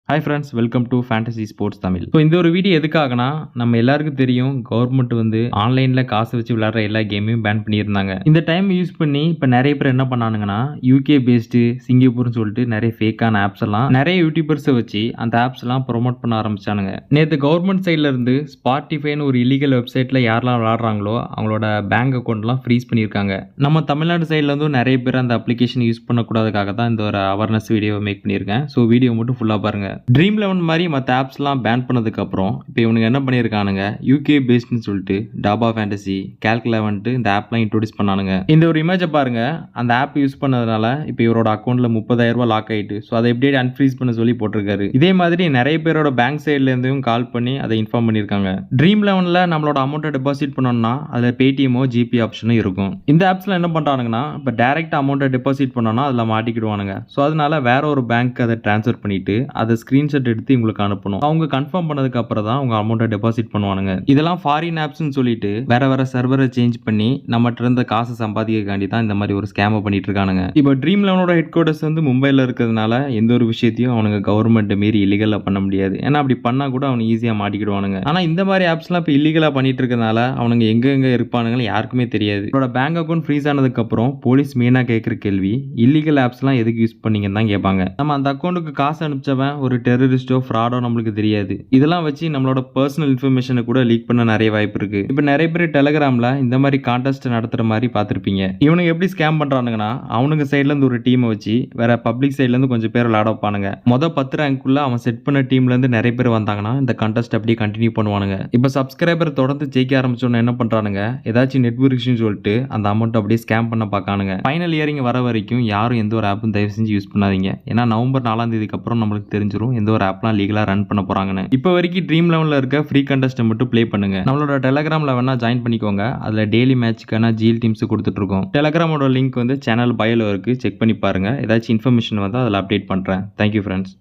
Hi friends, welcome to fantasy sports Tamil. So இந்த ஒரு video எதுக்காகனா, நம்ம எல்லாருக்கும் தெரியும் கவர்மெண்ட் வந்து ஆன்லைனில் காசு வச்சு விளையாடுற எல்லா கேமையும் பேன் பண்ணியிருந்தாங்க. இந்த டைம் யூஸ் பண்ணி இப்போ நிறைய பேர் என்ன பண்ணானுங்கன்னா, யூகே பேஸ்டு சிங்கப்பூர்னு சொல்லிட்டு நிறைய ஃபேக்கான ஆப்ஸ் எல்லாம் நிறைய யூடியூபர்ஸை வச்சு அந்த ஆப்ஸ் எல்லாம் ப்ரொமோட் பண்ண ஆரம்பிச்சானுங்க. நேற்று கவர்மெண்ட் சைட்ல இருந்து ஸ்பாட்டிஃபைன்னு ஒரு இல்லீகல் வெப்சைட்ல யாரெல்லாம் விளையாடுறாங்களோ அவங்களோட பேங்க் அக்கௌண்ட்லாம் ஃப்ரீஸ் பண்ணியிருக்காங்க. நம்ம தமிழ்நாடு சைட்ல இருந்தும் நிறைய பேர் அந்த அப்ளிகேஷன் யூஸ் பண்ணக்கூடாதுக்காக தான் இந்த ஒரு அவேர்னஸ் வீடியோ மேக் பண்ணியிருக்கேன். ஸோ வீடியோ மட்டும் ஃபுல்லாக பாருங்க. ட்ரீம் 11 மாதிரி மற்ற ஆப்ஸ்லாம் பேன் பண்ணதுக்கு அப்புறம் இப்போ இவனுங்க என்ன பண்ணியிருக்கானுங்க, யூகே பேஸ்ட்னு சொல்லிட்டு டாபா ஃபேண்டசி, கால்குலேவன்ட்டு இந்த ஆப்லாம் இன்ட்ரோடியூஸ் பண்ணானுங்க. இந்த ஒரு இமேஜை பாருங்க. அந்த ஆப் யூஸ் பண்ணதுனால இப்போ இவரோட அக்கௌண்ட்ல 30,000 ரூபாய் லாக் ஆயிட்டு. ஸோ அதை எப்படியே அன்ஃப்ரீஸ் பண்ண சொல்லி போட்டிருக்காரு. இதே மாதிரி நிறைய பேரோட பேங்க் சைட்ல இருந்தும் கால் பண்ணி அதை இன்ஃபார்ம் பண்ணியிருக்காங்க. ட்ரீம் 11ல நம்மளோட அமௌண்ட்டை டெபாசிட் பண்ணோம்னா அதில் பேடிஎம்மோ ஜிபே ஆப்ஷனும் இருக்கும். இந்த ஆப்ஸ்ல என்ன பண்றானுங்கன்னா, இப்போ டைரக்ட் அமௌண்ட்டை டெபாசிட் பண்ணோம்னா அதில் மாட்டிக்கிடுவானுங்க. ஸோ அதனால வேற ஒரு பேங்க் அதை டிரான்ஸ்ஃபர் பண்ணிட்டு அதை ஸ்கிரீன்ஷாட் எடுத்து உங்களுக்கு அனுப்பணும். அவங்க கன்ஃபார்ம் பண்ணதுக்கு அப்புறம் தான் அவங்க அமௌண்ட்டை டெபாசிட் பண்ணுவானுங்க. இதெல்லாம் ஃபாரின் ஆப்ஸ்னு சொல்லிட்டு வேற சர்வரை சேஞ்ச் பண்ணி நம்மகிட்ட இருந்த காசு சம்பாதிக்காண்டி தான் இந்த மாதிரி ஒரு ஸ்கேமை பண்ணிட்டு இருக்கானுங்க. இப்போ ட்ரீம் 11ஓட ஹெட் குவார்ட்டர்ஸ் வந்து மும்பைல இருக்கிறதுனால எந்த ஒரு விஷயத்தையும் அவனுங்க கவர்மெண்ட் மீறி இல்லீகலா பண்ண முடியாது. ஏன்னா அப்படி பண்ணா கூட அவனுக்கு ஈஸியா மாட்டிக்கிடுவானுங்க. ஆனா இந்த மாதிரி ஆப்ஸ்லாம் இப்போ இல்லீகலா பண்ணிட்டு இருக்கனால அவனுங்க எங்க இருப்பானுங்கன்னு யாருக்குமே தெரியாது. அவரோட பேங்க் அக்கௌண்ட் ஃப்ரீஸ் ஆனதுக்கு அப்புறம் போலீஸ் மெயினா கேட்கிற கேள்வி, இல்லீகல் ஆப்ஸ்லாம் எதுக்கு யூஸ் பண்ணீங்கன்னு தான் கேட்பாங்க. நம்ம அந்த அக்கௌண்ட்டுக்கு காசு அனுப்பிச்சவன் ஒரு டெரரிஸ்டோ ஃப்ராடோ நம்மளுக்கு தெரியாது. இதெல்லாம் வச்சு நம்மளோட பர்சனல் இன்ஃபர்மேஷனை கூட லீக் பண்ண நிறைய வாய்ப்பு இருக்கு. இப்போ நிறைய பேர் டெலிகிராம்ல இந்த மாதிரி கான்டெஸ்ட் நடத்துற மாதிரி பார்த்துருப்பீங்க. இவனுக்கு எப்படி ஸ்கேம் பண்றானுங்கன்னா, அவனுங்க சைட்ல இருந்து ஒரு டீமை வச்சு வேற பப்ளிக் சைட்ல இருந்து கொஞ்சம் பேர் விளையாட வைப்பானுங்க. மொதல் 10 ரேங்க்குள்ள அவன் செட் பண்ண டீம்ல இருந்து நிறைய பேர் வந்தாங்கன்னா இந்த கான்டெஸ்ட் அப்படியே கண்டினியூ பண்ணுவானுங்க. இப்போ சப்ஸ்கிரைபர் தொடர்ந்து ஜெயிக்க ஆரம்பிச்சோன்னு என்ன பண்றானுங்க, ஏதாச்சும் நெட்வொர்க் இஷ்யூன்னு சொல்லிட்டு அந்த அமௌண்ட் அப்படியே ஸ்கேம் பண்ண பார்க்கானுங்க. ஃபைனல் இயரிங் வர வரைக்கும் யாரும் எந்த ஒரு ஆப்பும் தயவு செஞ்சு யூஸ் பண்ணாதீங்க. ஏன்னா நவம்பர் 4ஆம் தேதிக்கு அப்புறம் நம்மளுக்கு தெரிஞ்சிடும் எந்த ஒரு ஆப்லாம் லீகலா ரன் பண்ண போறாங்கன்னு. இப்போ வரைக்கும் ட்ரீம் 11ல இருக்க ஃப்ரீ கண்டெஸ்ட்டை மட்டும் ப்ளே பண்ணுங்க. நம்மளோட டெலிகிராம்ல வேணா ஜாயின் பண்ணிக்கோங்க. அதுல டெய்லி மேட்ச்க்கான ஜிஎல் டீம்ஸ் கொடுத்துட்டு இருக்கோம். டெலிகிராமோட லிங்க் வந்து சேனல் பயோல இருக்கு, செக் பண்ணி பாருங்க. ஏதாச்சும் இன்ஃபர்மேஷன் வந்தா அதில் அப்டேட் பண்றேன். Thank you friends.